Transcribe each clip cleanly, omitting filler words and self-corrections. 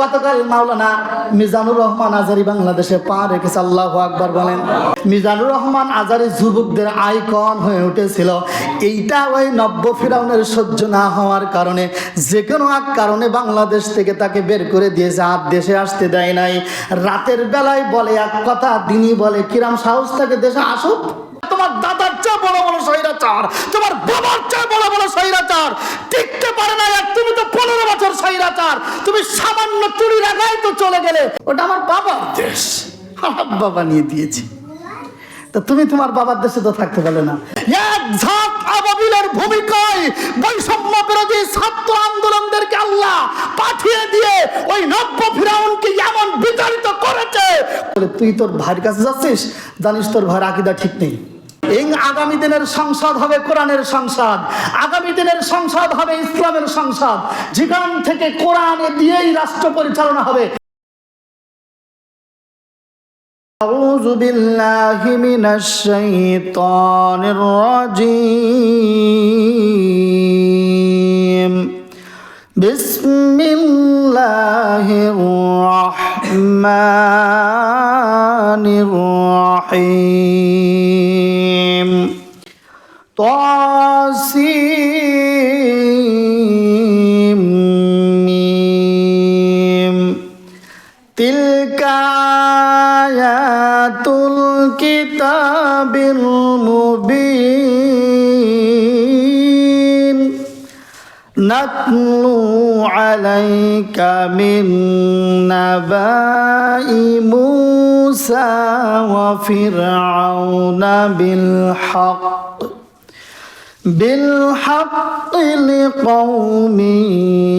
গতকাল মাওলানা মিজানুর রহমান আজারি বাংলাদেশে পা রেখেছে, আল্লাহু আকবার বলেন। মিজানুর রহমান আজারি যুবকদের আইকন হয়ে উঠেছিল। এইটা ওই নব্য ফিরাউনের সহ্য না হওয়ার কারণে, যে কোনো এক কারণে বাংলাদেশ থেকে তাকে বের করে দিয়েছে, আর দেশে আসতে দেয় নাই। রাতের বেলায় বলে এক কথা, দিনই বলে কিরাম সাহস থেকে দেশে আসুক। তোমার দাদার চেয়ে বড় বড় স্বৈরাচার, তোমার বাবার চেয়ে বড় বড় স্বৈরাচার টিকতে পারে না। আর তুমি তো 15 বছর স্বৈরাচার, তুমি সামান্য চুরি রাখাই তো চলে গেলে। ওটা আমার বাবার দেশ, আমার বাবা নিয়ে দিয়েছে। তো তুমি তোমার বাবার দেশে তো থাকতে পারলে না। এক ঝাঁক আবাবিলের ভূমিকায় বৈষম্য বিরোধী ছাত্র আন্দোলনদেরকে আল্লাহ পাঠিয়ে দিয়ে ওই নব্য ফিরাউনকে এমন বিতাড়িত করেছে। তুই তোর ভাইয়ের কাছে যাচ্ছিস, জানিস তোর ভাইয়ের আকীদা ঠিক নেই। এই আগামী দিনের সংসদ হবে কোরআনের সংসদ, আগামী দিনের সংসদ হবে ইসলামের সংসদ, যেখান থেকে কোরআনে দিয়েই রাষ্ট্র পরিচালনা হবে। أعوذ بالله من الشيطان الرجيم بسم الله الرحمن الرحيم طاسيم ميم تلك আয়াতুল কিতাবিল মুবিন নাতলু আলাইকা মিন নাবাই মূসা ওয়া ফিরআউনা বিল হক লিকওমি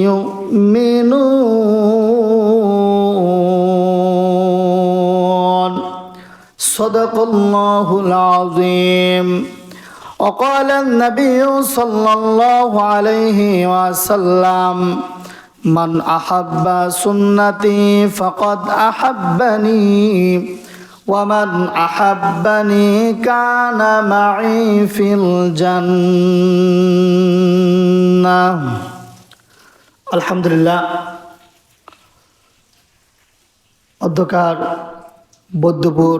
ইউমিনুন। সাদাকাল্লাহুল আযীম। وقال النبي صلى الله عليه وسلم من أحب سنتي فقد أحبني ومن أحبني كان معي في الجنة। الحمد لله। অধ্যকার বৌদ্ধপুর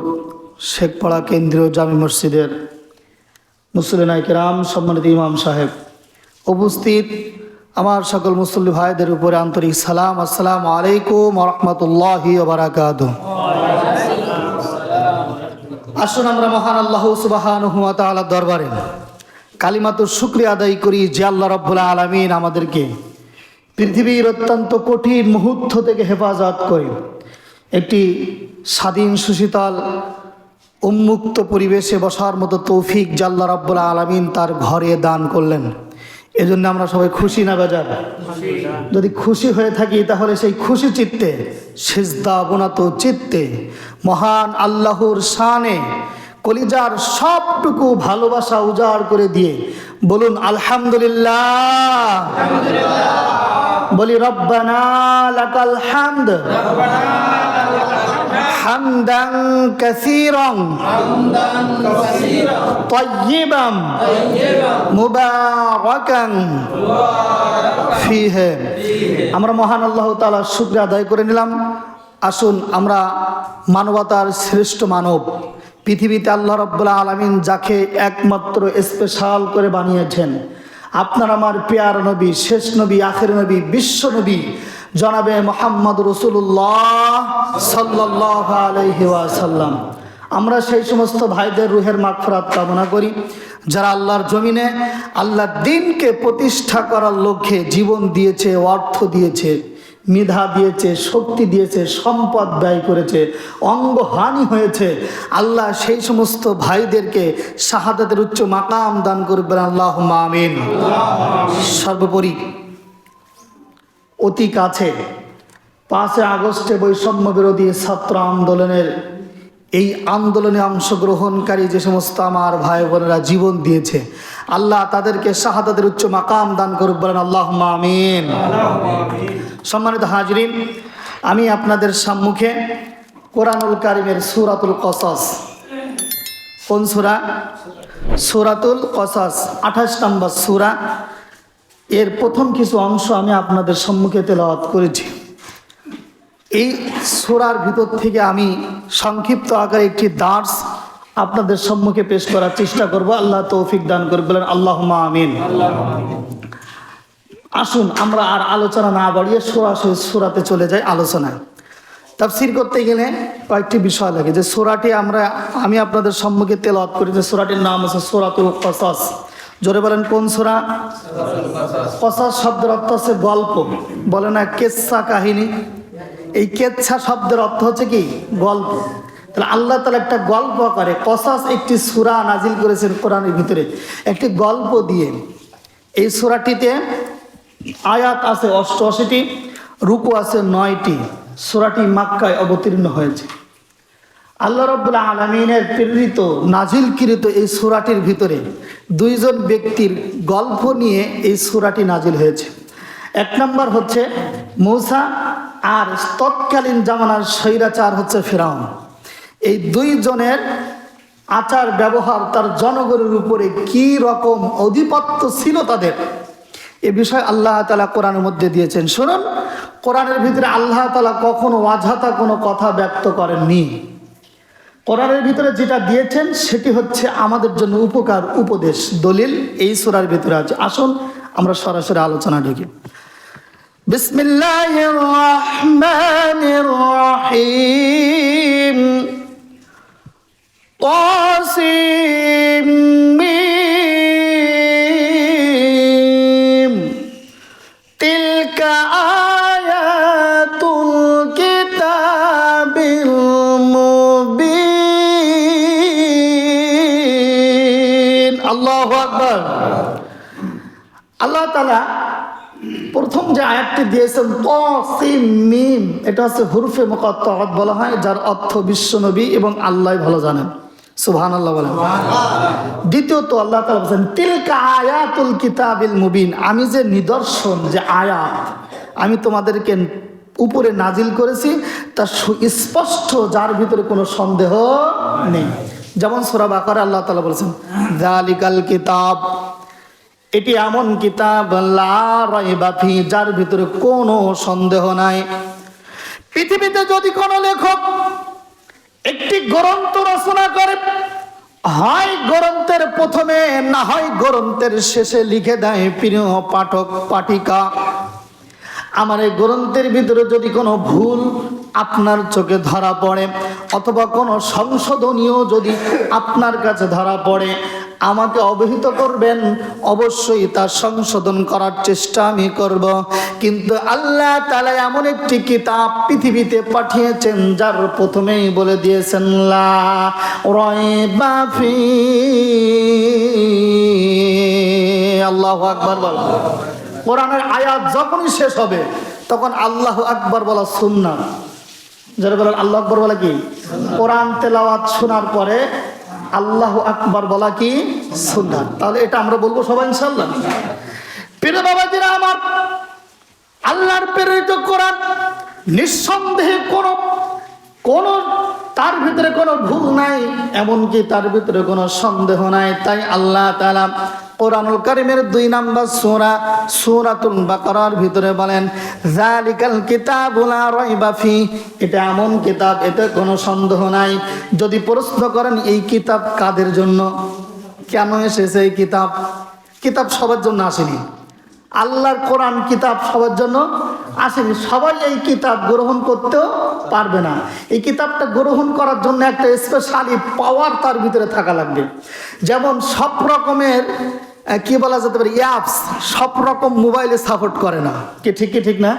শেখপাড়া কেন্দ্রীয় জামি মসজিদের মুসল্লিনা কিরাম, সম্মানিত ইমাম সাহেব, উপস্থিত আমার সকল মুসল্লি ভাইদের উপরে আন্তরিক সালাম। আসসালামু আলাইকুম ওয়া রাহমাতুল্লাহি ওয়া বারাকাতুহু। আসুন আমরা মহান আল্লাহ সুবহানাহু ওয়া তাআলার দরবারে কালিমাতুর শুকরিয়া আদায় করি যে আল্লাহ রাব্বুল আলামিন আমাদেরকে পৃথিবীর অত্যন্ত কঠিন মুহূর্ত থেকে হেফাজত করে একটি স্বাধীন সুশীতল উন্মুক্ত পরিবেশে বসার মতো তৌফিক আল্লাহ রাব্বুল আলামিন তার ঘরে দান করলেন। এজন্য আমরা সবাই খুশি না বেজার? যদি খুশি হয়ে থাকি তাহলে সেই খুশি চিত্তে, সিজদা অবনত চিত্তে মহান আল্লাহর শানে কলিজার সবটুকু ভালোবাসা উজাড় করে দিয়ে বলুন আলহামদুলিল্লাহ। বলি রব্বানা লাকাল হামদ হামদান কাসীরান তাইয়িবান মুবারাকান ফীহি। আমরা মহান আল্লাহ তাআলার শুকরিয়া আদায় করে নিলাম। আসুন আমরা মানবতার শ্রেষ্ঠ মানব পৃথিবীতে আল্লাহ রাব্বুল আলামিন যাকে একমাত্র স্পেশাল করে বানিয়েছেন, আপনার আমার পেয়ার নবী, শেষ নবী, আখের নবী, বিশ্ব নবী জনাবে মুহাম্মদ রাসূলুল্লাহ সাল্লাল্লাহু আলাইহি ওয়াসাল্লাম। আমরা সেই সমস্ত ভাইদের রুহের মাগফিরাত কামনা করি যারা আল্লাহর জমিনে আল্লাহর দ্বীনকে প্রতিষ্ঠা করার লক্ষ্যে জীবন দিয়েছে, অর্থ দিয়েছে, মেধা দিয়েছে, শক্তি দিয়েছে, সম্পদ ব্যয় করেছে, অঙ্গহানি হয়েছে। আল্লাহ সেই সমস্ত ভাইদেরকে শাহাদাতের উচ্চ মাকাম দান করবেন, আল্লাহুম্মা আমিন। সর্বোপরি অতি কাছে 5 আগস্টে বৈষম্য বিরোধী ছাত্র আন্দোলনের এই আন্দোলনে অংশগ্রহণকারী যে সমস্ত আমার ভাই বোনেরা জীবন দিয়েছে, আল্লাহ তাদেরকে শাহাদাতের উচ্চ মাকাম দান করুক, বলেন আল্লাহুম্মা আমিন। সম্মানিত হাজরিন, আমি আপনাদের সম্মুখে কোরআনুল কারীমের সূরাতুল কসস, কোন সূরা? সূরাতুল কসস 28 নম্বর সূরা, এর প্রথম কিছু অংশ আমি আপনাদের সম্মুখে তেলাওয়াত করেছি। এই সূরার ভিতর থেকে আমি সংক্ষিপ্ত আকারে একটি দার্স আপনাদের সম্মুখে পেশ করার চেষ্টা করব। আল্লাহ তৌফিক দান করে বলেন আল্লাহুম্মা আমিন। আসুন আমরা আর আলোচনা না বাড়িয়ে সরাসরি সূরাতে চলে যাই আলোচনায়। তাফসীর করতে গেলে কয়েকটি বিষয় লাগে, যে সূরাটি আমি আপনাদের সম্মুখে তেলাওয়াত করি, যে সূরাটির নাম হচ্ছে সূরাতুল কসাস। জোরে বলেন কোন সূরা? কসাস শব্দের অর্থ হচ্ছে গল্প, বলে না কেচ্ছা কাহিনী। এই কেচ্ছা শব্দের অর্থ হচ্ছে কি? গল্প। তাহলে আল্লাহ তাআলা একটা গল্প করে কসাস একটি সূরা নাজিল করেছেন কোরআনের ভিতরে একটি গল্প দিয়ে। এই সূরাটিতে আয়াত আছে 88টি, রুকু আছে 9টি। সূরাটি মক্কায় অবতীর্ণ হয়েছে। আল্লাহ রাব্বুল আলামিনের প্রেরিত নাজিলকৃত এই সূরাটির ভিতরে দুইজন ব্যক্তির গল্প নিয়ে এই সূরাটি নাজিল হয়েছে। এক নম্বর হচ্ছে মূসা, আর তৎকালীন জামানার স্বৈরাচার হচ্ছে ফিরআউন। এই দুইজনের আচার ব্যবহার, তার জনগণের উপরে কি রকম আধিপত্য ছিল তাদের, এ বিষয়ে আল্লাহ তাআলা কোরআনের মধ্যে দিয়েছেন। শুনুন, কোরআনের ভিতরে আল্লাহ তাআলা কখনো অযথা কোনো কথা ব্যক্ত করেননি। কোরআনের ভিতরে যেটা দিয়েছেন সেটি হচ্ছে আমাদের জন্য উপকার, উপদেশ, দলিল এই সূরার ভিতরে আছে। আসুন আমরা সরাসরি আলোচনা ঢুকি। বিসমিল্লাহির রহমানির রহিম। তাসিম মিম। তিলকা আয়াতুল কিতাবিল মুবিন। আল্লাহু আকবার। আল্লাহ তাআলা প্রথম যে আয়াতটি দিয়েছেন তাসিম মিম, এটা হচ্ছে হুরফে মুকাত্তাআত বলা হয়, যার অর্থ বিশ্বনবী এবং আল্লাহ ভালো জানেন। সুবহানাল্লাহ বলেন। দ্বিতীয়ত আল্লাহ তাআলা বলেন তিলকা আয়াতুল কিতাবিল মুবিন, আমি যে নিদর্শন, যে আয়াত আমি তোমাদেরকে উপরে নাজিল করেছি তা সুস্পষ্ট, যার ভিতরে কোনো সন্দেহ নেই। যেমন সূরা বাকারা আল্লাহ তাআলা বলেছেন যালিকাল কিতাব, এটি এমন কিতাব লা রাইবা ফি, যার ভিতরে কোনো সন্দেহ নাই। পৃথিবীতে যদি কোনো লেখক একটি গ্রন্থ রচনা করে, হয় গ্রন্থের প্রথমে না হয় গ্রন্থের শেষে লিখে দেয়, প্রিয় পাঠক পাঠিকা, আমার এই গ্রন্থের ভিতরে যদি কোনো ভুল আপনার চোখে ধরা পড়ে অথবা কোনো সংশোধনীয় যদি আপনার কাছে ধরা পড়ে, আমাকে অবহিত করবেন, অবশ্যই তার সংশোধন করার চেষ্টা আমি করব। কিন্তু আল্লাহ তাআলা এমন একটি কিতাব পৃথিবীতে পাঠিয়েছেন যার প্রথমেই বলে দিয়েছেন লা রাইবা ফি। আল্লাহু আকবার বল। কোরআনের আয়াত যখনই শেষ হবে তখন আল্লাহু আকবার বলা সুন্নাত। যারা বলেন আল্লাহু আকবার বলা কি? কোরআন তেলাওয়াত শোনার পরে আল্লাহু আকবার বলা কি সুন্নাত। তাহলে এটা আমরা বলবো সবাই ইনশাআল্লাহ। প্রিয় বাবাজিরা আমার, আল্লাহর প্রেরিত কোরআন নিঃসন্দেহে কোন তার ভিতরে কোনো ভুল নাই, এমনকি তার ভিতরে কোনো সন্দেহ নাই। তাই আল্লাহ তাআলা কোরআনুল কারীমের 2 নম্বর সূরা সূরাতুল বাকারার ভিতরে বলেন যালিকাল কিতাবু লা রাইবা ফি, এটা এমন কিতাব, এতে কোনো সন্দেহ নাই। যদি প্রশ্ন করেন এই কিতাব কাদের জন্য, কেন এসেছে এই কিতাব? কিতাব সবার জন্য আসেনি। আল্লাহর কোরআন কিতাব সবার জন্য আসেনি। সবাই এই কিতাব গ্রহণ করতেও পারবে না। এই কিতাবটা গ্রহণ করার জন্য একটা স্পেশালি পাওয়ার তার ভিতরে থাকা লাগবে। যেমন সব রকমের কি বলা যেতে পারে অ্যাপস সব রকম মোবাইলে সাপোর্ট করে না, কি ঠিক না?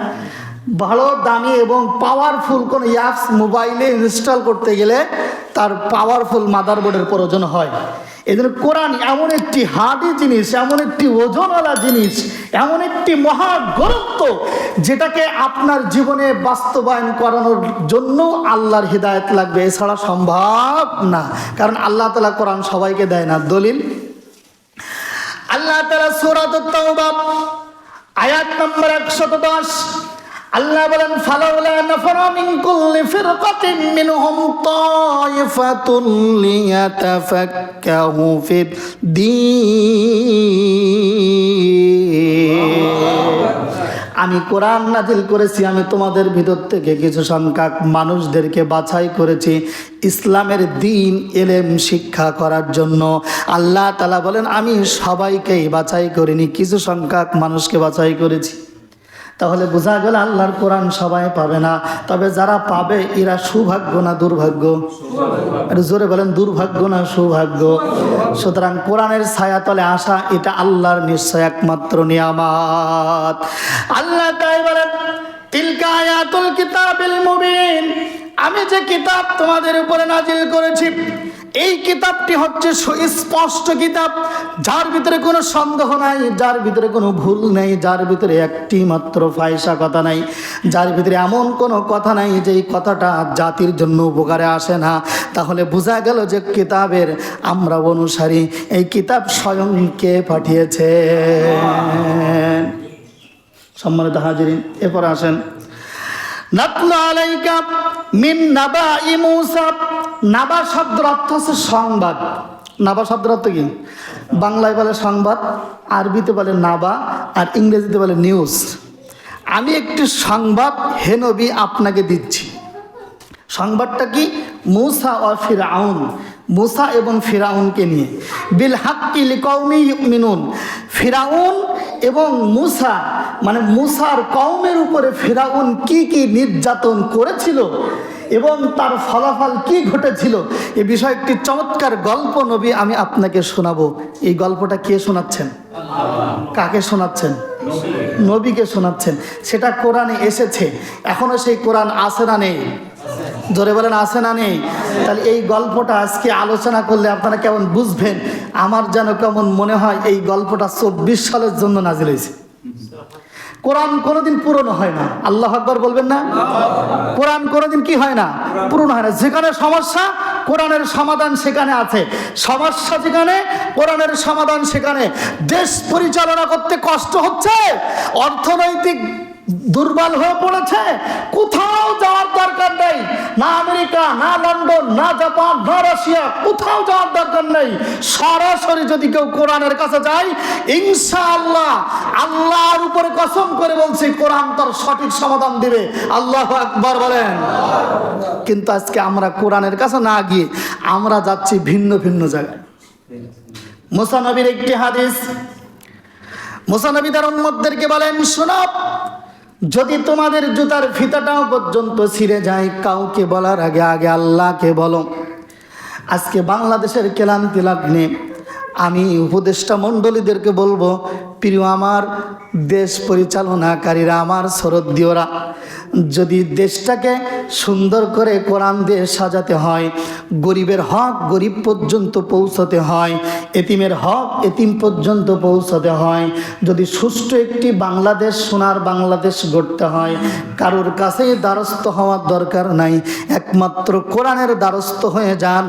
ভালো দামি এবং পাওয়ারফুল কোন অ্যাপস মোবাইলে ইনস্টল করতে গেলে তার পাওয়ারফুল মাদারবোর্ডের প্রয়োজন হয়। এই জন্য কোরআন এমন একটি হার্ডি জিনিস, এমন একটি ওজনওয়ালা জিনিস, এমন একটি মহাগ্রন্থ, যেটাকে আপনার জীবনে বাস্তবায়ন করানোর জন্য আল্লাহর হিদায়াত লাগবে, এছাড়া সম্ভব না। কারণ আল্লাহ তাআলা কোরআন সবাইকে দেয় না। দলিল আল্লাহ তাআলা সূরাতুত তাওবা আয়াত নম্বর 110 আল্লাহ বলেন ফালাউলা নাফারা মিন কুল্লি ফিরকাতিন মিনহুম তায়ফাতুন লিয়াতাফাক্কাহু ফিদ দীন। আমি কোরআন নাজিল করেছি, আমি তোমাদের ভিতর থেকে কিছু সংখ্যক মানুষদেরকে বাছাই করেছি ইসলামের দ্বীন এলেম শিক্ষা করার জন্য। আল্লাহ তাআলা বলেন আমি সবাইকেই বাছাই করিনি, কিছু সংখ্যক মানুষকে বাছাই করেছি। তাহলে বোঝা গেল আল্লাহর কোরআন সবাই পাবে না, তবে যারা পাবে এরা সৌভাগ্য না দুর্ভাগ্য? আর জোরে বলেন দুর্ভাগ্য না সৌভাগ্য? সুতরাং কোরআনের ছায়াতলে আসা এটা আল্লাহর নিশ্চয় একমাত্র নিয়ামত। আল্লাহ তাই বলেন তিলকা আয়াতুল কিতাবিল মুবিন, আমি যে কিতাব তোমাদের উপরে নাজিল করেছি এই কিতাবটি হচ্ছে সুস্পষ্ট কিতাব, যার ভিতরে কোনো সন্দেহ নাই, যার ভিতরে কোনো ভুল নেই, যার ভিতরে একটি মাত্র ফায়সা কথা নাই, যার ভিতরে এমন কোনো কথা নাই যে এই কথাটা জাতির জন্য উপকারে আসে না। তাহলে বোঝা গেল যে কিতাবের আমরা অনুসারী। এই কিতাব স্বয়ং কে পাঠিয়েছে? সম্মানিত হাজিরিন, এরপর আসেন নাতলু আলাইকা মিন নাবাই মূসা। নাবা শব্দের অর্থ হচ্ছে সংবাদ। নাবা শব্দের অর্থ কি? বাংলায় বলে সংবাদ, আরবিতে বলে নাবা, আর ইংরেজিতে বলে নিউজ। আমি একটি সংবাদ হে নবী আপনাকে দিচ্ছি। সংবাদটা কি? মূসা ও ফিরআউন, মূসা এবং ফিরআউনকে নিয়ে। বিল হাক্কি লিকাউমি ইউমিনুন, ফিরআউন এবং মূসা মানে মূসার কওমের উপরে ফিরআউন কি কি নির্যাতন করেছিল এবং তার ফলাফল কি ঘটেছিল এ বিষয়ে একটি চমৎকার গল্প নবী আমি আপনাকে শোনাবো। এই গল্পটা কে শোনাচ্ছেন? কাকে শোনাচ্ছেন? নবীকে শোনাচ্ছেন। সেটা কোরআনে এসেছে, এখনো সেই কোরআন আছে না নেই? জোরে বলেন আছে না নেই? তাহলে এই গল্পটা আজকে আলোচনা করলে আপনারা কেমন বুঝবেন? আমার যেন কেমন মনে হয় এই গল্পটা 24 সালের জন্য নাজিল হয়েছে। কোরআন কোনোদিন পুরনো হয় না। আল্লাহু আকবার বলবেন না? কোরআন কোনোদিন কি হয় না? পুরনো হয় না। যেখানে সমস্যা কোরআনের সমাধান সেখানে আছে। সমস্যা যেখানে কোরআনের সমাধান সেখানে। দেশ পরিচালনা করতে কষ্ট হচ্ছে, অর্থনৈতিক দুর্বল হয়ে পড়েছে, কোথাও যাওয়ার দরকার নেই। না আমেরিকা, না লন্ডন, না জাপান, না রাশিয়া, কোথাও যাওয়ার দরকার নেই। সরাসরি যদি কেউ কোরআনের কাছে যায় ইনশাআল্লাহ, আল্লাহর উপরে কসম করে বলছি কোরআন তার সঠিক সমাধান দিবে। আল্লাহু আকবার বলেন। কিন্তু আজকে আমরা কোরআনের কাছে না গিয়ে আমরা যাচ্ছি ভিন্ন ভিন্ন জায়গায়। মুসা নবীর একটি হাদিস, মুসা নবী তার উম্মতদেরকে বলেন শোনো, যদি তোমাদের জুতার ফিতাটাও পর্যন্ত ছিঁড়ে যায় কাউকে বলার আগে আগে আল্লাহকে বলো। আজকে বাংলাদেশের ক্লান্তি লগ্নে আমি উপদেষ্টা মণ্ডলীদেরকে বলবো, প্রিয় আমার দেশ পরিচালনাকারীরা, আমার শ্রদ্ধেয়রা, যদি দেশটাকে সুন্দর করে কোরআন দিয়ে সাজাতে হয়, গরিবের হক গরিব পর্যন্ত পৌঁছতে হয়, এতিমের হক এতিম পর্যন্ত পৌঁছতে হয়, যদি সুষ্ঠু একটি বাংলাদেশ সোনার বাংলাদেশ গড়তে হয়, কারোর কাছেই দ্বারস্থ হওয়ার দরকার নাই, একমাত্র কোরআনের দ্বারস্থ হয়ে যান,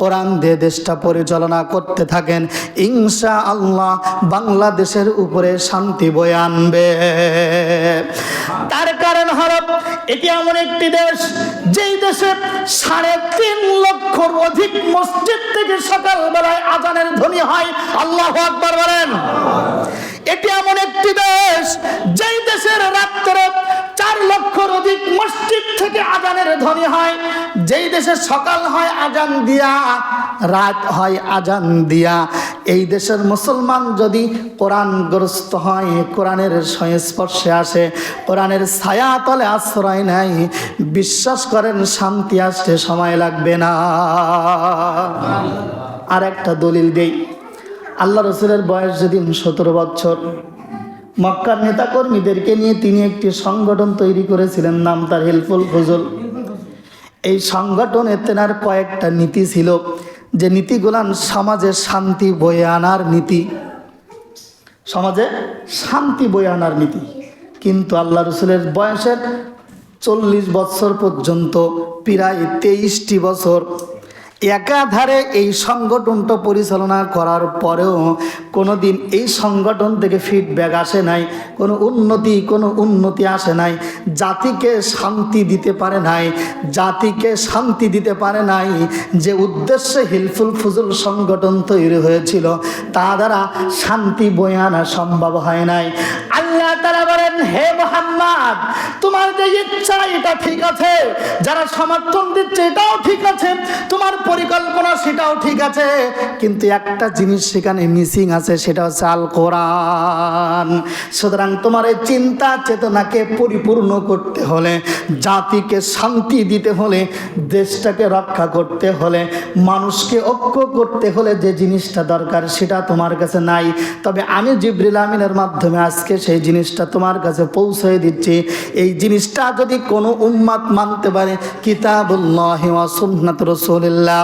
কোরআন দিয়ে দেশটা পরিচালনা করতে থাকেন, ইনশাআল্লাহ বাংলাদেশের উপরে শান্তি বয়ে আনবে। তার কারণ হলো এটি এমন একটি দেশ যেই দেশে 3.5 লক্ষর অধিক মসজিদ থেকে সকালবেলায় আজানের ধ্বনি হয়। আল্লাহু আকবার বলেন। এটি এমন একটি দেশ যেই দেশের রাত্রে 4 লক্ষর অধিক মসজিদ থেকে আজানের ধ্বনি হয়, যেই দেশে সকাল হয় আজান দিয়া, রাত হয় আজান দিয়া। এই দেশের মুসলমান যদি কোরআনগ্রস্ত হয়, কোরআনের সংস্পর্শে আসে, কোরআনের ছায়া তলে আশ্রয় নেয়, বিশ্বাস করেন শান্তি আসতে সময় লাগবে না। আর একটা দলিল দেই, আল্লাহ রসুলের বয়স যেদিন 17 বছর, মক্কার নেতাকর্মীদেরকে নিয়ে তিনি একটি সংগঠন তৈরি করেছিলেন, নাম তার হিলফুল ফুজুল। এই সংগঠনে তেনার কয়েকটা নীতি ছিল, যে নীতিগুলান সমাজে শান্তি বয়ে আনার নীতি, সমাজে শান্তি বয়ে আনার নীতি। কিন্তু আল্লাহ রসুলের বয়সের 40 বছর পর্যন্ত, প্রায় 23টি বছর একাধারে এই সংগঠনটা পরিচালনা করার পরেও কোনোদিন এই সংগঠন থেকে ফিডব্যাক আসে নাই, কোনো উন্নতি আসে নাই, জাতিকে শান্তি দিতে পারে নাই, জাতিকে শান্তি দিতে পারে নাই। যে উদ্দেশ্যে হিলফুল ফুজুল সংগঠন তৈরি হয়েছিল তা দ্বারা শান্তি বয়ে আনা সম্ভব হয় নাই। আল্লাহ আল্লাহ তাআলা বলেন, হে মুহাম্মদ, তোমার যে ইচ্ছা এটা ঠিক আছে, যারা সমর্থন দিচ্ছে এটাও ঠিক আছে, তোমার পরিকল্পনা সেটাও ঠিক আছে, কিন্তু একটা জিনিস সেখানে মিসিং আছে, সেটা হচ্ছে আল কোরআন। সুতরাং তোমার এই চিন্তা চেতনাকে পরিপূর্ণ করতে হলে, জাতিকে শান্তি দিতে হলে, দেশটাকে রক্ষা করতে হলে, মানুষকে ঐক্য করতে হলে যে জিনিসটা দরকার সেটা তোমার কাছে নাই। তবে আমি জিবরিল আমিনের মাধ্যমে আজকে সেই জিনিসটা তোমার কাছে পৌঁছে দিচ্ছি। এই জিনিসটা যদি কোনো উম্মাত মানতে পারে, কিতাবুল্লাহ ওয়া সুন্নাত রাসূলিল্লাহ,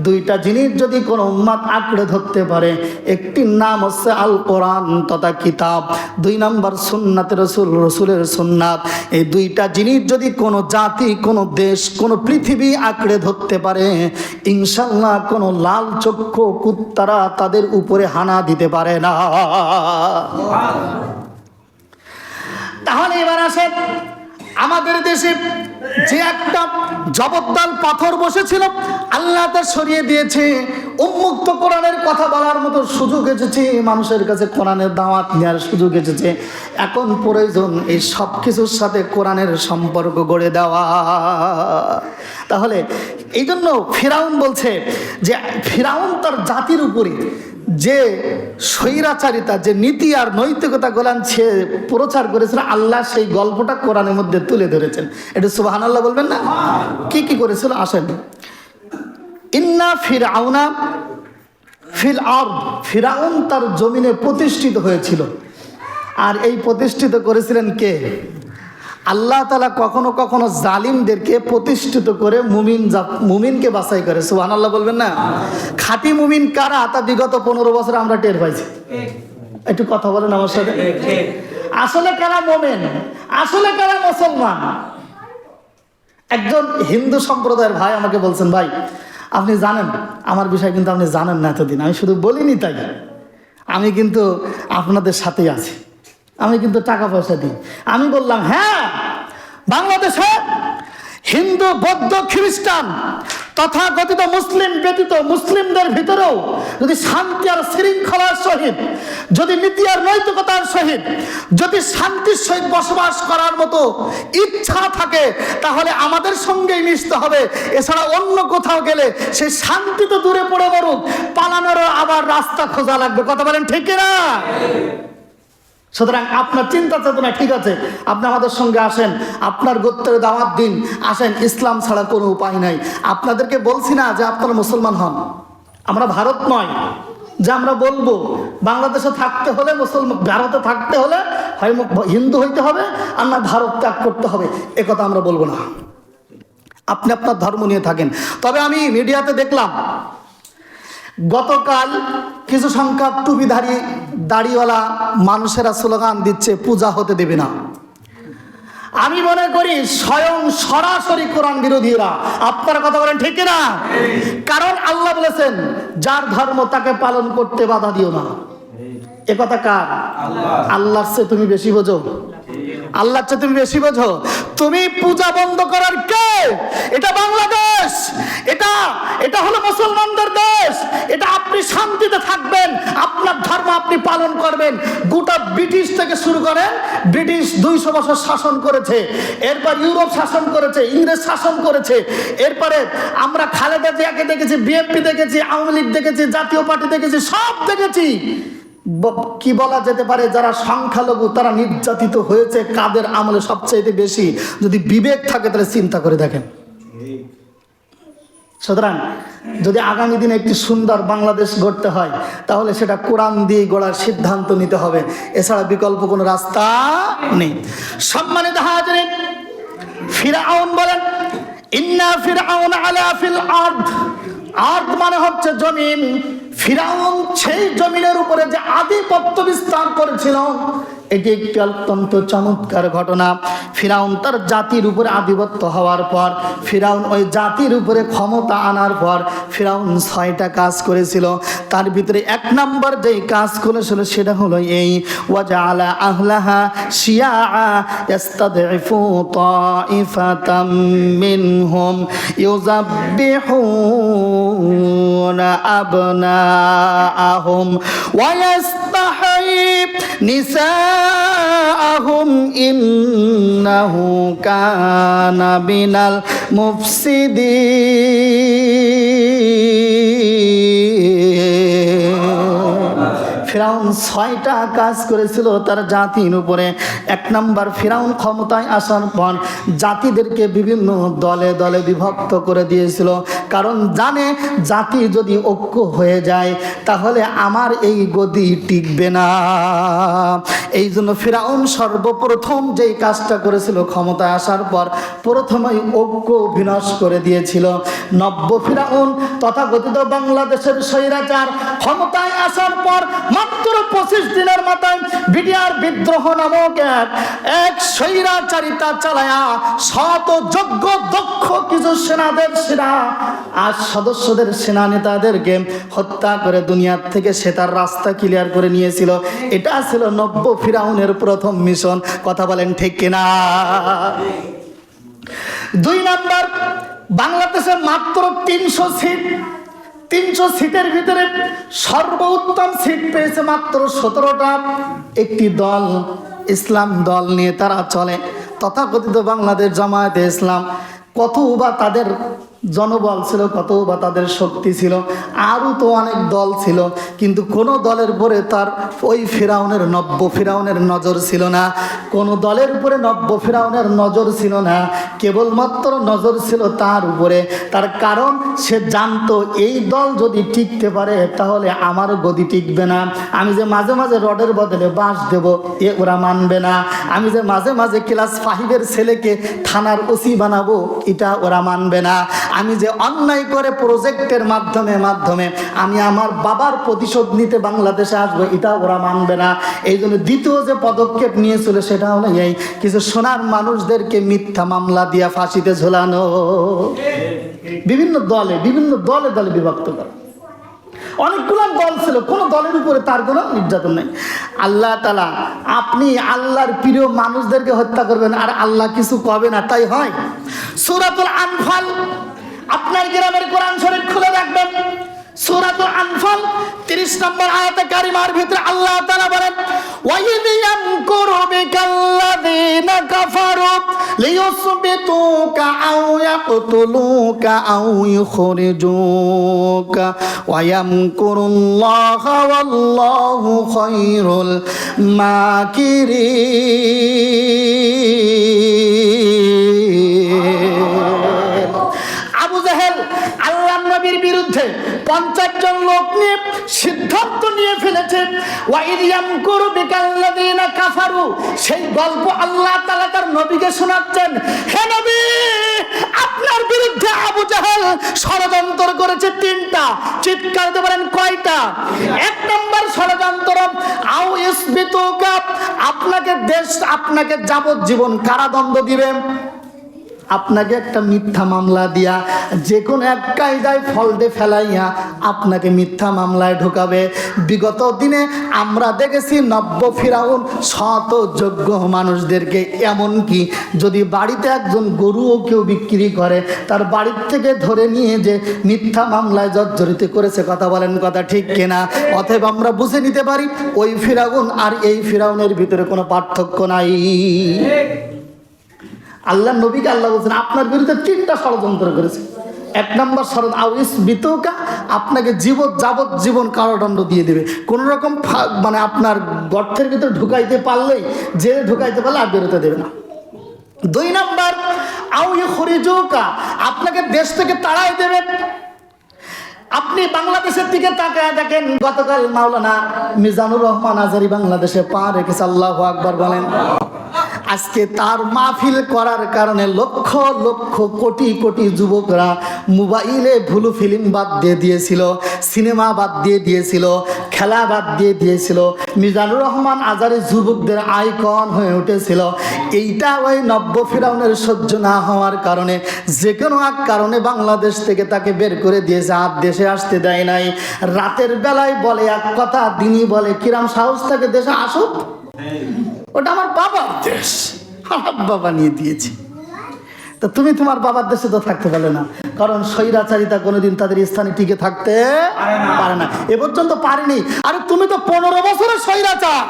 দুইটা জিনিস যদি কোনো উম্মাত আঁকড়ে ধরতে পারে, একটির নাম হচ্ছে আল কোরআন তথা কিতাব, দুই নম্বর সুন্নাতে রাসূল, রাসূলের সুন্নাত। এই দুইটা জিনিস যদি কোনো জাতি, কোনো দেশ, কোনো পৃথিবী আঁকড়ে ধরতে পারে, ইনশাআল্লাহ কোনো লাল চক্ষু কুত্তারা তাদের উপরে হানা দিতে পারে না। তাহলে এবার আসেন, আমাদের দেশে যে একটা জবরদল পাথর বসেছিল, আল্লাহ তা সরিয়ে দিয়েছে। উন্মুক্ত কোরআনের কথা বলার মতো সুযোগ এসেছে, মানুষের কাছে কোরআনের দাওয়াত নেওয়ার সুযোগ এসেছে। এখন প্রয়োজন এই সব কিছুর সাথে কোরআনের সম্পর্ক গড়ে দেওয়া। তাহলে এই জন্য ফিরাউন বলছে যে ফিরাউন তার জাতির উপরে যে স্বৈরাচারিতা, যে নীতি আর নৈতিকতা গোলান সে প্রচার করেছিল, আল্লাহ সেই গল্পটা কোরআনের মধ্যে তুলে ধরেছেন। এটা সুবহানাল্লাহ বলবেন না? কি কি করেছিল আসেন। ইন্না ফিরআউনা ফিল আরদ, ফিরাউন তার জমিনে প্রতিষ্ঠিত হয়েছিল। আর এই প্রতিষ্ঠিত করেছিলেন কে? আল্লাহ তাআলা কখনো কখনো জালিমদেরকে প্রতিষ্ঠিত করে মুমিনকে বাছাই করে। সুবহানাল্লাহ বলবেন না? খাঁটি মুমিন কারা তা বিগত 15 বছর আমরা টের পাইছি। একটু কথা বলেন আমার সাথে। আসলে কারা মুমিন, আসলে কারা মুসলমান? একজন হিন্দু সম্প্রদায়ের ভাই আমাকে বলছেন, ভাই আপনি জানেন আমার বিষয়, কিন্তু আপনি জানেন না এতদিন। আমি শুধু বলিনি তাই, আমি কিন্তু আপনাদের সাথেই আছি, আমি কিন্তু টাকা পয়সা দিই। আমি বললাম, হ্যাঁ, বাংলাদেশে হিন্দু, বৌদ্ধ, খ্রিস্টান তথাকথিত মুসলিম ব্যতীত মুসলিমদের ভিতরেও যদি শান্তি আর শৃঙ্খলার সহিত, যদি নীতি আর নৈতিকতার সহিত, যদি শান্তির সহিত বসবাস করার মতো ইচ্ছা থাকে, তাহলে আমাদের সঙ্গেই মিশতে হবে। এছাড়া অন্য কোথাও গেলে সেই শান্তি তো দূরে পড়ে মরুক, পালানোরও আবার রাস্তা খোঁজা লাগবে। কথা বলেন ঠিক না? সুতরাং আপনার চিন্তা চেতনা ঠিক আছে, আপনি আমাদের সঙ্গে আসেন, আপনার গোত্রের দাওয়াত দিন, আসেন। ইসলাম ছাড়া কোনো উপায় নাই। আপনাদেরকে বলছি না যে আপনারা মুসলমান হন, আমরা ভারত নয় যে আমরা বলবো বাংলাদেশে থাকতে হলে মুসলমান, ভারতে থাকতে হলে হয় হিন্দু হইতে হবে আর না ভারত ত্যাগ করতে হবে, একথা আমরা বলবো না। আপনি আপনার ধর্ম নিয়ে থাকেন। তবে আমি মিডিয়াতে দেখলাম গতকাল কিছু সংখ্যক টুপিধারী দাড়িওয়ালা মানুষেরা স্লোগান দিচ্ছে পূজা হতে দেবে না। আমি মনে করি স্বয়ং সরাসরি কোরআন বিরোধীরা। আপনারা কথা বলেন ঠিক না? কারণ আল্লাহ বলেছেন যার ধর্ম তাকে পালন করতে বাধা দিও না। এ কথা কার? আল্লাহর চেয়ে তুমি বেশি বোঝো? আল্লাহর চেয়ে তুমি বেশি বোঝো? তুমি পূজা বন্ধ করার কে? এটা বাংলাদেশ, এটা হলো মুসলমানদের দেশ। এটা আপনি শান্তিতে থাকবেন, আপনার ধর্ম আপনি পালন করবেন। গোটা ব্রিটিশ থেকে শুরু করেন, ব্রিটিশ 200 বছর শাসন করেছে, এরপর ইউরোপ শাসন করেছে, ইংরেজ শাসন করেছে, এরপরে আমরা খালেদা জিয়াকে দেখেছি, বিএনপি দেখেছি, আওয়ামী লীগ দেখেছি, জাতীয় পার্টি দেখেছি, সব দেখেছি। কি বলা যেতে পারে, যারা সংখ্যালঘু তারা নির্যাতিত হয়েছে কাদের আমলে সবচাইতে বেশি? যদি বিবেক থাকে তাহলে চিন্তা করে দেখেন। সুতরাং যদি আগামী দিনে একটি সুন্দর বাংলাদেশ গড়তে হয়, তাহলে সেটা কোরআন দিয়ে গড়ার সিদ্ধান্ত নিতে হবে, এছাড়া বিকল্প কোনো রাস্তা নেই। সম্মানিত হাজিরিন, ফিরআউন বলেন, ইন্না ফিরআউন আলা ফিল আরদ। আরদ মানে হচ্ছে জমিন। ফিরাউন সেই জমিনের উপরে যে আধিপত্য বিস্তার করেছিল, এটি একটি অত্যন্ত চমৎকার ঘটনা। ফিরাউন তার জাতির উপরে আধিপত্য হওয়ার পর, ফিরাউন ওই জাতির উপরে ক্ষমতা আনার পর ফিরাউন 6টা কাজ করেছিল। তার ভিতরে 1 নম্বর যেই কাজ করেছিল সেটা হলো এই, ওয়াজআলা আহলাহা শিয়া ইস্তাদঈফু তাইফাতাম মিনহুম ইউযাব্বিহুনা আবনাআহুম ওয়া ইস্তাহয়ী নিসা মাআহুম ইন্নাহু কানা মিনাল মুফসিদিন। ফিরাউন 6টা কাজ করেছিল তার জাতির উপরে। 1 নাম্বার, ফিরাউন ক্ষমতায় আসার পর জাতিদেরকে বিভিন্ন দলে দলে বিভক্ত করে দিয়েছিল, কারণ জানে জাতি যদি ঐক্য হয়ে যায় তাহলে আমার এই গদি টিকবে না। এই জন্য ফিরাউন সর্বপ্রথম যেই কাজটা করেছিল ক্ষমতায় আসার পর, প্রথমেই ঐক্য বিনাশ করে দিয়েছিল। নব্য ফিরাউন তথাকথিত বাংলাদেশের স্বৈরাচার ক্ষমতায় আসার পর মাত্র 25 দিনের মাথায় বিডিআর বিদ্রোহ নামক এক স্বৈরাচারিতা চালায়া শত যোগ্য দক্ষ কিছু সেনাদের সেনা আর সদস্যদের সেনা নেতাদেরকে হত্যা করে দুনিয়ার থেকে সে তার রাস্তা ক্লিয়ার করে নিয়েছিল। এটা ছিল নব্য ফিরাউনের প্রথম মিশন। কথা বলেন ঠিক কিনা? 2 নাম্বার, বাংলাদেশে মাত্র 300 সিট। 300 সিটের ভিতরে সর্বোত্তম সিট পেয়েছে মাত্র 17টা। একটি দল, ইসলাম দল নিয়ে তারা চলে, তথাকথিত বাংলাদেশ জামায়াতে ইসলাম। কত বা তাদের জনবল ছিল, কত বা তাদের শক্তি ছিল, আরও তো অনেক দল ছিল, কিন্তু কোনো দলের উপরে তার ওই ফিরাউনের নব্য ফিরাউনের নজর ছিল না। কোনো দলের উপরে নব্য ফিরাউনের নজর ছিল না, কেবলমাত্র নজর ছিল তার উপরে। তার কারণ সে জানতো এই দল যদি টিকতে পারে তাহলে আমার গদি টিকবে না। আমি যে মাঝে মাঝে রডের বদলে বাঁশ দেব, এ ওরা মানবে না। আমি যে মাঝে মাঝে ক্লাস 5-এর ছেলেকে থানার ওসি বানাবো, এটা ওরা মানবে না। আমি যে অন্যায় করে প্রজেক্টের মাধ্যমে আমি আমার বাবার প্রতিশোধ নিতে বাংলাদেশে আসবো, এটা ওরা মানবে না। এই জন্য দ্বিতীয় যে পদক্ষেপ নিয়েছিল সেটা হলো এই কিছু সোনার মানুষদেরকে মিথ্যা মামলা দিয়া ফাঁসিতে ঝোলানো, বিভিন্ন দলে দলে বিভক্ত করা। অনেকগুলো দল ছিল, কোনো দলের উপরে তার কোনো নির্যাতন নেই। আল্লাহ তাআলা, আপনি আল্লাহর প্রিয় মানুষদেরকে হত্যা করবেন আর আল্লাহ কিছু কবে না, তাই হয়? সূরাতুল আনফাল, আপনার গ্রামের কোরআন শরীফ খুলে রাখবেন। সূরাতুল আনফাল 30 নম্বর আয়াতে কারিমার ভিতরে আল্লাহ তাআলা বলেন, ওয়াইদ ইয়ামকুরু বিকাল্লাযীনা কাফারু লিইউসবিতুকা আও ইয়াকতুলুকা আও ইউখরিজুকা ওয়া ইয়ামকুরুল্লাহু ওয়াল্লাহু খায়রুল মাকিরিন। আবু জাহেল আল্লাহর নবীর বিরুদ্ধে 50 জন লোক নিয়ে সিদ্ধান্ত নিয়ে ফেলেছে। ওয়াইদ ইয়ামকুরু বিকাল্লাযীনা কাফারু, সেই গল্প আল্লাহ তাআলা তার নবীকে শোনাচ্ছেন। হে নবী, আপনার বিরুদ্ধে আবু জাহেল ষড়যন্ত্র করেছে 3টা। চিৎকার দিতে পারেন কয়টা? 1 নম্বর ষড়যন্ত্র, আও ইসবিতুকা, আপনাকে যাবজ্জীবন কারাদণ্ড দিবে। আপনাকে একটা মিথ্যা মামলা দিয়া যে কোনো এক কায়দায় ফলদে ফেলাইয়া আপনাকে মিথ্যা মামলায় ঢোকাবে। বিগত দিনে আমরা দেখেছি নব্য ফিরাউন শত যোগ্য মানুষদেরকে, এমনকি যদি বাড়িতে একজন গরুও কেউ বিক্রি করে তার বাড়ির থেকে ধরে নিয়ে যে মিথ্যা মামলায় জর্জরিত করেছে। কথা বলেন, কথা ঠিক কিনা? অতএব আমরা বুঝে নিতে পারি ওই ফিরাউন আর এই ফিরাউনের ভিতরে কোনো পার্থক্য নাই। আল্লাহ নবীকে আল্লাহ বলছেন আপনার বিরুদ্ধে 3টা ষড়যন্ত্র করেছে। 1 নম্বর ষড়যন্ত্র, আউইস বিতৌকা, আপনাকে যাবজ্জীবন কারাদণ্ড দিয়ে দেবে। কোনো রকম মানে আপনার গর্তের ভিতরে ঢুকাইতে পারলেই, জেলে ঢুকাইতে পারলে আর বেরোতে দেবে না। 2 নম্বর, আউ ইখরিজুকা, আপনাকে দেশ থেকে তাড়াই দেবে। আপনি বাংলাদেশের দিকে তাকায় দেখেন, গতকাল মাওলানা মিজানুর রহমান আজারি বাংলাদেশে পা রেখেছে। আল্লাহু আকবার বলেন। আজকে তার মাহফিল করার কারণে লক্ষ লক্ষ কোটি কোটি যুবকরা মোবাইলে ভুলু ফিল্ম বাদ দিয়ে দিয়েছিল, সিনেমা বাদ দিয়ে দিয়েছিল, খেলা বাদ দিয়ে দিয়েছিল। মিজানুর রহমান আজারি যুবকদের আইকন হয়ে উঠেছিল। এইটা ওই নব্য ফিরাউনের সহ্য না হওয়ার কারণে, যে কোনো এক কারণে বাংলাদেশ থেকে তাকে বের করে দিয়েছে, আর দেশে আসতে দেয় নাই। রাতের বেলায় বলে এক কথা, দিনই বলে কিরাম সাহস থাকে দেশে আসুক, ওটা আমার বাবার দেশ, আমার বাবা নিয়ে দিয়েছি। তো তুমি তোমার বাবার দেশে তো থাকতে পারলে না, কারণ স্বৈরাচারিতা কোনোদিন তাদের স্থানে টিকে থাকতে পারে না, এ পর্যন্ত পারেনি। আরে তুমি তো 15 বছরের স্বৈরাচার,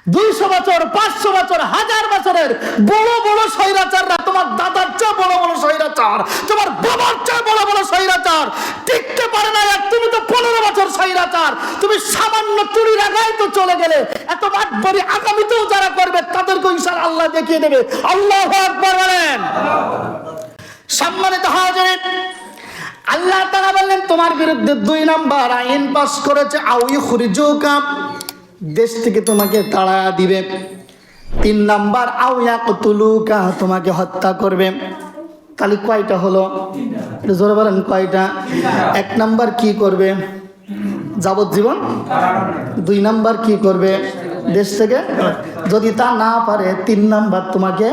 200 বছর, 500 বছর, 1000 বছরের বড় বড় স্বৈরাচাররা, তোমার দাদার চেয়ে বড় বড় স্বৈরাচার, তোমার বাবার চেয়ে বড় বড় স্বৈরাচার টিকতে পারে না। আর তুমি তো 15 বছর স্বৈরাচার, তুমি সামান্য চুরি রাখাই তো চলে গেলে। এত বাটবাড়ি আগামীতেও যারা করবে তাদেরকে ইনশাআল্লাহ আল্লাহ দেখিয়ে দেবে। আল্লাহু আকবার বলেন। সম্মানিত হাজিরিন, আল্লাহ তাআলা বললেন তোমার বিরুদ্ধে 2 নাম্বার আইন পাস করেছে, আও ইখরিজুকা, দেশ থেকে তোমাকে তাড়া দিবে। 3 নাম্বার আও ইয়াকতুলুকা, তোমাকে হত্যা করবে। তাহলে কয়টা হলো? জোরে বলেন কয়টা? 1 নাম্বার কি করবে? যাবজ্জীবন। 2 নাম্বার কি করবে? দেশ থেকে, যদি তা না পারে 3 নাম্বার তোমাকে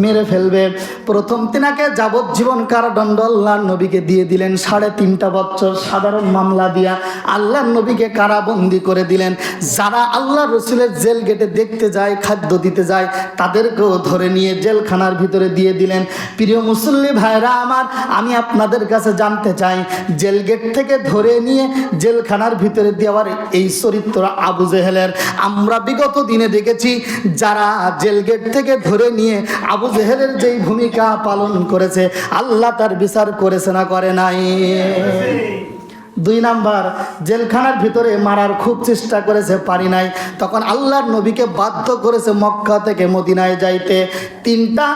মেরে ফেলবে। প্রথম তিনাকে যাবজ্জীবন কারাদণ্ড আল্লাহর নবীকে দিয়ে দিলেন। 3.5 বছর সাধারণ মামলা দিয়া আল্লাহর নবীকে কারাবন্দি করে দিলেন। যারা আল্লাহ রসুলের জেল গেটে দেখতে যায়, খাদ্য দিতে যায়, তাদেরকেও ধরে নিয়ে জেলখানার ভিতরে দিয়ে দিলেন। প্রিয় মুসল্লি ভাইরা আমার, আমি আপনাদের কাছে জানতে চাই, জেল গেট থেকে ধরে নিয়ে জেলখানার ভিতরে দেওয়ার এই চরিত্র আবু জেহেলের আমরা বিগত দিনে দেখেছি। যারা জেল গেট থেকে ধরে নিয়ে আবু জেহেলের যেই ভূমিকা পালন করেছে, আল্লাহ তার বিচার করেছে না করে নাই? 2 নাম্বার, জেলখানার ভিতরে মারার খুব চেষ্টা করেছে, পারি নাই। তখন আল্লাহর নবীকে বাধ্য করেছে মক্কা থেকে মদিনায় যাইতে। 3টা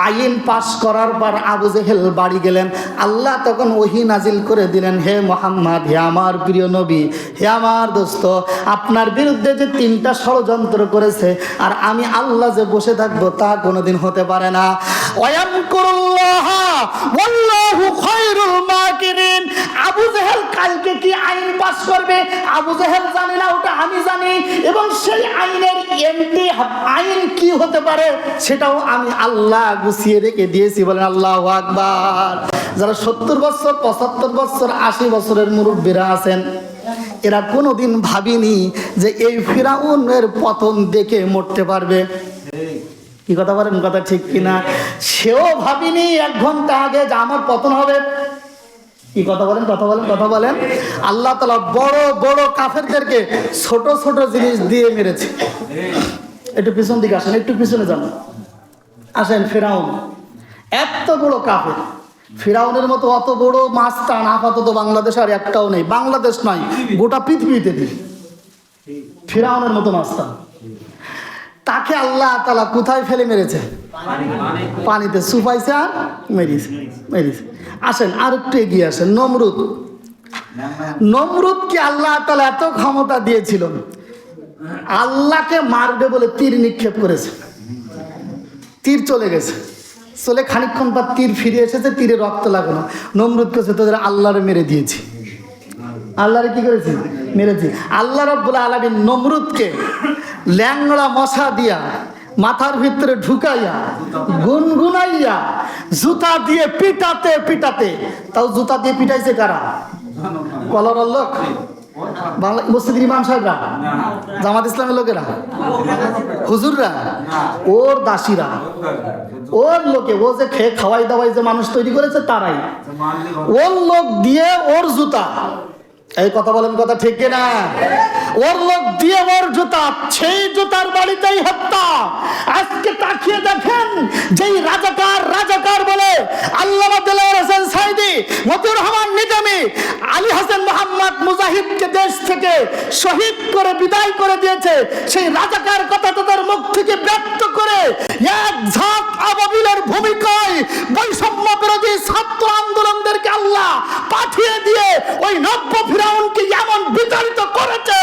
আইন পাশ করার পর আবু জেহেল বাড়ি গেলেন। আল্লাহ তখন ওহী নাজিল করে দিলেন, হে মুহাম্মদ, হে আমার প্রিয় নবী, হে আমার দোস্ত, আপনার বিরুদ্ধে যে 3টা ষড়যন্ত্র করেছে, আর আমি আল্লাহ যে বসে থাকবো তা কোনোদিন হতে পারে না। ওয়ায়ামকুরুল্লাহ ওয়াল্লাহু খায়রুল মাকিরিন। আবু জেহেল কালকে কি আইন পাস করবে আবু জেহেল জানে না, ওটা আমি জানি। এবং সেই আইনের এমপি আইন কি হতে পারে সেটাও আমি আল্লাহ গুছিয়ে রেখে দিয়েছি। বলেন আল্লাহু আকবার। যারা 70 বছর, 75 বছর, 80 বছরের মুরব্বীরা আছেন, এরা কোনোদিন ভাবিনি যে এই ফিরাউনের পতন দেখে মরতে পারবে। কি কথা বলেন? কথা ঠিক কিনা? সেও ভাবিনি 1 ঘন্টা আগে যে আমার পতন হবে। কি কথা বলেন? কথা বলেন, কথা বলেন। আল্লাহ তাআলা বড় বড় কাফেরদেরকে ছোট ছোট জিনিস দিয়ে মেরেছে। একটু পিছন দিকে আসেন, একটু পিছনে যান, আসেন। ফিরাউন এত বড় কাফের, ফিরাউনের মতো অত বড় মাস্তান আপাতত বাংলাদেশ আর একটাও নেই। বাংলাদেশ নয়, গোটা পৃথিবীতে নেই ফিরাউনের মতো মাস্তান। তাকে আল্লাহ তাআলা কোথায় ফেলে মেরেছে? পানিতে সুপাইছে আর মেরেছে। আসেন আর একটু এগিয়ে আসেন। নমরুদকে আল্লাহ তাআলা এত ক্ষমতা দিয়েছিল, আল্লাহকে মারবে বলে তীর নিক্ষেপ করেছে। তীর চলে গেছে, চলে খানিকক্ষণ পর তীর ফিরে এসেছে, তীরে রক্ত লাগানো। নমরুদ কাছে তোদের আল্লাহরে মেরে দিয়েছি। আল্লাহরে কি করেছি? মেরেছি। আল্লাহ রাব্বুল আলামিন নমরুদকে ল্যাংড়া মশা দিয়া মাথার ভিতরে ঢুকাইয়া গুনগুনাইয়া জুতা দিয়ে পিটাতে পিটাতে, তাও জুতা দিয়ে পিটাইছে কারা? কলর লোক, বাংলা মসজিদের ইমাম সাহেবরা, জামাত ইসলামের লোকেরা, হুজুররা, ওর দাসীরা, ওর লোকে, ও যে খেয়ে খাওয়াই দাওয়াই যে মানুষ তৈরি করেছে তারাই, ওর লোক দিয়ে ওর জুতা। এই কথা বলেন, কথা ঠিক কিনা? ওর লোক দিয়ে ওর জুতা, সেই জুতার বাড়িতেই হত্যা। আজকে তাকিয়ে দেখেন, যেই রাজাকার বলে আল্লামা দেলোয়ার হোসেন সাঈদী, মতিউর রহমান নিজামী, আলী হাসান মোহাম্মদ মুজাহিদকে দেশ থেকে শহীদ করে বিদায় করে দিয়েছে, সেই রাজাকার কথা তাদের মুখ থেকে ব্যক্ত করে এক ঝাঁক আবাবিলের ভূমিকায় বৈষম্য বিরোধী ছাত্র আন্দোলনদেরকে আল্লাহ পাঠিয়ে দিয়ে ওই নব্য ফিরাউনকে এমন বিতাড়িত করেছে,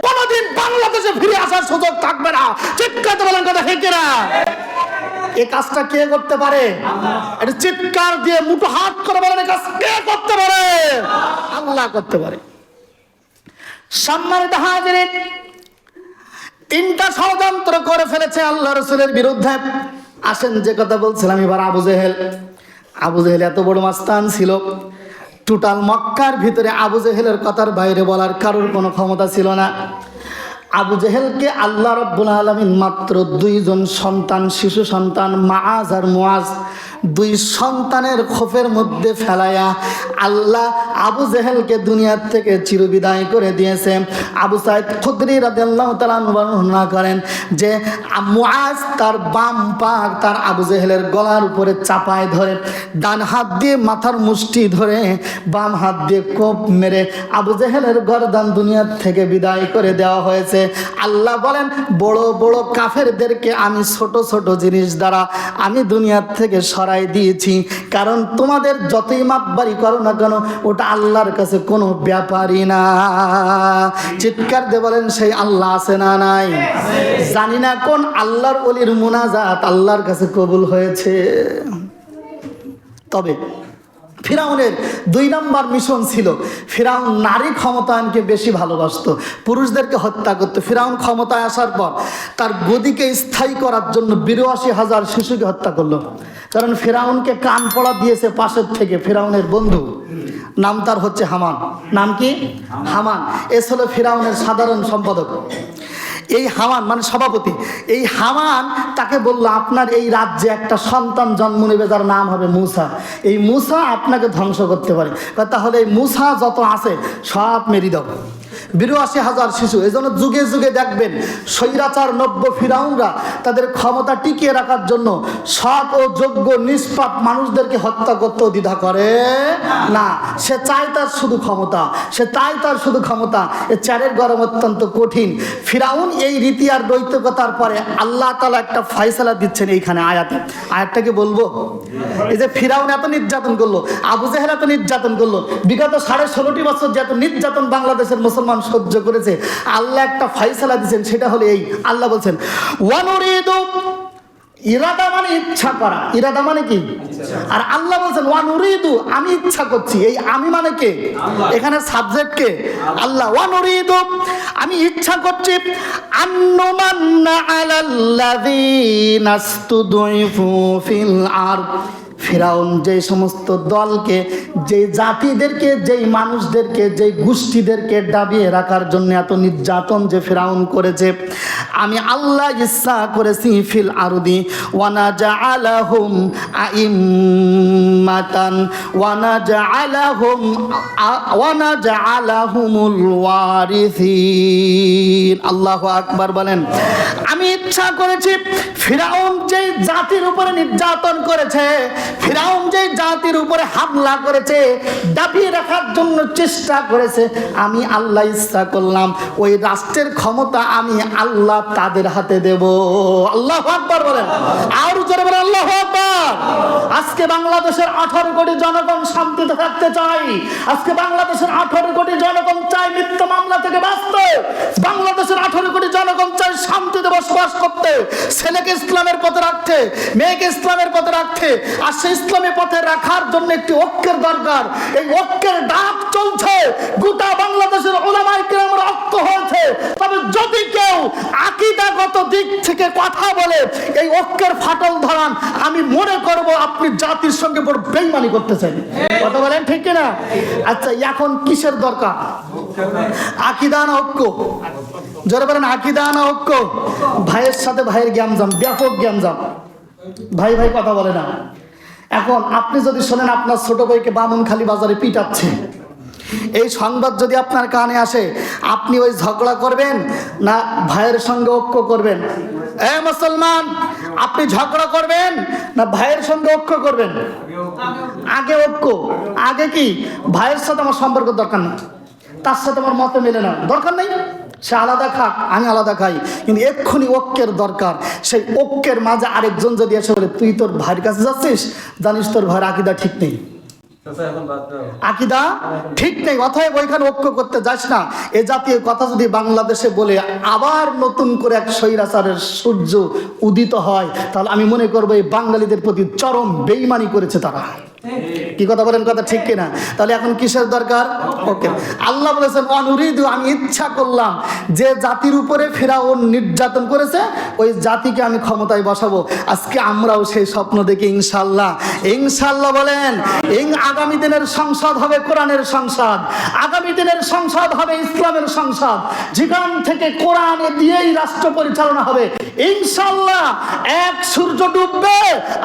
কোনদিন বাংলাদেশে ফিরে আসার সুযোগ থাকবে না। চিৎকার বলেন, কথা ঠিক কিনা? এই কাজটা কে করতে পারে? এটা চিৎকার দিয়ে মুঠো হাত করে বলেন, এই কাজ কে করতে পারে? আল্লাহ করতে পারে। সম্মানিত হাজিরিন, 3টা ষড়যন্ত্র করে ফেলেছে আল্লাহ রাসূলের বিরুদ্ধে। আসেন, যে কথা বলছিলাম এবার আবু জেহেল এত বড় মাস্তান ছিল, টোটাল মক্কার ভিতরে আবু জেহেলের কথার বাইরে বলার কারোর কোনো ক্ষমতা ছিল না। আবু জেহেলকে আল্লাহ রাব্বুল আলামিন মাত্র 2 জন সন্তান, শিশু সন্তান, মাআজ আর মুআজ, দুই সন্তানের খোফের মধ্যে ফেলায়া আল্লাহ আবু জেহেলকে দুনিয়ার থেকে চিরবিদায় করে দিয়েছে। আবু সাঈদ খুদরি রাদিয়াল্লাহু তাআলা বর্ণনা করেন যে মুআজ তার বাম পা তার আবু জেহেলের গলার উপরে চাপায় ধরে, ডান হাত দিয়ে মাথার মুষ্টি ধরে, বাম হাত দিয়ে কোপ মেরে আবু জেহেলের গর্দান দুনিয়ার থেকে বিদায় করে দেওয়া হয়েছে। আল্লাহ বলেন বড় বড় কাফেরদেরকে আমি ছোট ছোট জিনিস দ্বারা আমি দুনিয়ার থেকে সরাই দিয়েছি, কারণ তোমাদের যতই মাতবাড়ি করো না কেন ওটা আল্লাহর কাছে কোনো ব্যাপারই না। চিৎকার দিয়ে বলেন সেই আল্লাহ আছে না নাই? জানি না কোন আল্লাহর ওলির মুনাজাত আল্লাহর কাছে কবুল হয়েছে। তবে ফিরাউনের 2 নম্বর মিশন ছিল, ফিরাউন নারী ক্ষমতায়নকে বেশি ভালোবাসতো, পুরুষদেরকে হত্যা করত। ফিরাউন ক্ষমতায় আসার পর তার গদিকে স্থায়ী করার জন্য 82,000 শিশুকে হত্যা করলো। কারণ ফিরাউনকে কান পড়া দিয়েছে পাশের থেকে ফিরাউনের বন্ধু, নাম তার হচ্ছে হামান। নাম কি? হামান। এ ছিল ফিরাউনের সাধারণ সম্পাদক। এই হামান মানে সভাপতি, এই হামান তাকে বলল আপনার এই রাজ্যে একটা সন্তান জন্ম নেবে যার নাম হবে মূসা। এই মূসা আপনাকে ধ্বংস করতে পারে, তাহলে এই মূসা যত আছে সব মেরে দাও। 82,000 শিশু। এই জন্য যুগে যুগে দেখবেন স্বৈরাচার নব্য ফিরাউনরা তাদের ক্ষমতা টিকিয়ে রাখার জন্য সৎ ও যোগ্য নিষ্পাপ মানুষদেরকে হত্যা করতেও দ্বিধা করে না। সে চায় তার শুধু ক্ষমতা, সে চায় তার শুধু ক্ষমতা। এ চারের গরম অত্যন্ত কঠিন। ফিরাউন এই রীতি আর নৈতিকতার পরে আল্লাহ তাআলা একটা ফয়সালা দিচ্ছেন এইখানে আয়াতটাকে বলবো। এই যে ফিরাউন এত নির্যাতন করলো, আবু জেহেল এত নির্যাতন করলো, বিগত 16.5 বছর যে এত নির্যাতন বাংলাদেশের মুসলমান সহ্য করেছে, আল্লাহ একটা ফয়সালা দিয়েছেন, সেটা হলো এই। আল্লাহ বলছেন ওয়ানুরিদু, ইরাদা মানে ইচ্ছা করা, ইরাদা মানে কি? আর আল্লাহ বলছেন ওয়ানুরিদু, আমি ইচ্ছা করছি। এই আমি মানে কে? এখানে সাবজেক্ট কে? আল্লাহ। ওয়ানুরিদু, আমি ইচ্ছা করছি আন্নুমান্না আলাল্লাযীনা ইসতুদঈফু ফিল আরদ। ফিরাউন যে সমস্ত দলকে, যে জাতিদেরকে, যেই মানুষদেরকে, যেই গোষ্ঠীদেরকে দাবিয়ে রাখার জন্য এত নির্যাতন যে ফিরাউন করেছে, আমি আল্লাহ ইচ্ছা করেছি ফিল আরদি ওয়ানাজআলাহুম আইম্মাতান ওয়ানাজআলাহুমুল ওয়ারিসিন। আল্লাহু আকবার বলেন। আমি ইচ্ছা করেছি ফিরাউন যেই জাতির উপরে নির্যাতন করেছে, ফিরাউন যে জাতির উপরে হামলা করেছে, দাবিয়ে রাখার জন্য চেষ্টা করেছে, আমি আল্লাহ ইচ্ছা করলাম ওই রাষ্ট্রের ক্ষমতা আমি আল্লাহ তাদের হাতে দেব। আল্লাহু আকবার বলেন। আর জোরে বলেন আল্লাহু আকবার। আজকে বাংলাদেশের 18 কোটি জনগণ শান্তিতে থাকতে চাই। আজকে বাংলাদেশের 18 কোটি জনগণ চায় মিথ্যা মামলা থেকে বাঁচতে। বাংলাদেশের 18 কোটি জনগণ চায় শান্তিতে বসবাস করতে, ছেলেকে ইসলামের পথে রাখতে, মেয়েকে ইসলামের পথে রাখতে। আর সেই ইসলামের পথে রাখার জন্য একটি ঐক্যের দরকার। এই ঐক্যের ডাক চলছে, গোটা বাংলাদেশের উলামায়ে কেরামের ঐক্য হয়েছে। তবে যদি কেউ আকীদাগত দিক থেকে কথা বলে এই ঐক্যের ফাটল ধরান, আমি মনে করব আপনি জাতির সঙ্গে বড় বেঈমানি করতেছেন। কথা বলেন ঠিক কিনা? আচ্ছা, এখন কিসের দরকার? আকীদা না ঐক্য? যারা বলেন আকীদা না ঐক্য? ভাইয়ের সাথে ভাইয়ের জ্ঞানজাম, ব্যাপক জ্ঞানজাম। ভাই ভাই কথা বলে না। এখন আপনি যদি শোনেন আপনার ছোট ভাইকে বামুনখালী বাজারে পিটাচ্ছে, এই সংবাদ যদি আপনার কানে আসে, আপনি ওই ঝগড়া করবেন না ভাইয়ের সঙ্গে ঐক্য করবেন? এ মুসলমান, আপনি ঝগড়া করবেন না ভাইয়ের সঙ্গে ঐক্য করবেন? আগে ঐক্য। আগে কি? ভাইয়ের সাথে আমার সম্পর্ক দরকার নেই, তার সাথে আমার মত মেলে না, দরকার নেই। সে আলাদা খাক, আমি আলাদা খাই, কিন্তু এক্ষুনি ঐক্যের দরকার। সেই ঐক্যের মাঝে আরেকজন যদি এসে বলে তুই তোর ভাইয়ের কাছে যাচ্ছিস, জানিস তোর ভাইয়ের আকীদা ঠিক নেই, আকীদা ঠিক নেই, অতএব ওইখানে ঐক্য করতে যাস না। এ জাতীয় কথা যদি বাংলাদেশে বলে আবার নতুন করে এক স্বৈরাচারের সূর্য উদিত হয়, তাহলে আমি মনে করবো এই বাঙালিদের প্রতি চরম বেঈমানি করেছে তারা। কি কথা বলেন? কথা ঠিক কিনা? তাহলে এখন কিসের দরকার? ওকে। আল্লাহ বলেছেন অনুরিদু, আমি ইচ্ছা করলাম যে জাতির উপরে ফিরাউন নির্যাতন করেছে ওই জাতিকে আমি ক্ষমতায় বসাবো। আজকে আমরাও সেই স্বপ্ন দেখি ইনশাআল্লাহ। ইনশাআল্লাহ বলেন। আগামী দিনের সংসদ হবে কোরআনের সংসদ, আগামী দিনের সংসদ হবে ইসলামের সংসদ, যেখান থেকে কোরআন দিয়েই রাষ্ট্র পরিচালনা হবে। ইনশাআল্লাহ এক সূর্য ডুববে,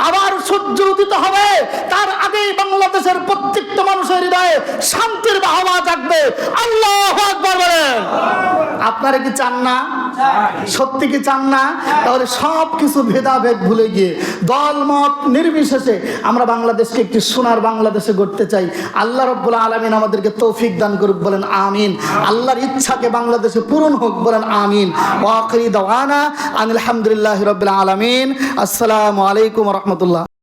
আবার সূর্য উদিত হবে, তার আগেই বাংলাদেশের প্রত্যেকটা মানুষের হৃদয়ে শান্তির বাহাবা জাগবে। আল্লাহু আকবার বলেন। আপনারা কি চান না? সত্যি কি চান না? তাহলে সব কিছু ভেদাভেদ ভুলে গিয়ে দল মত নির্বিশেষে আমরা বাংলাদেশকে একটি সোনার বাংলাদেশে গড়তে চাই। আল্লাহ রাব্বুল আলামিন আমাদেরকে তৌফিক দান করুক, বলেন আমিন। আল্লাহর ইচ্ছাকে বাংলাদেশে পূরণ হোক, বলেন আমিন। ওয়া আখিরি দাওয়ানা আলহামদুলিল্লাহি রাব্বিল আলামিন। আসসালামু আলাইকুম ওয়া রাহমাতুল্লাহ।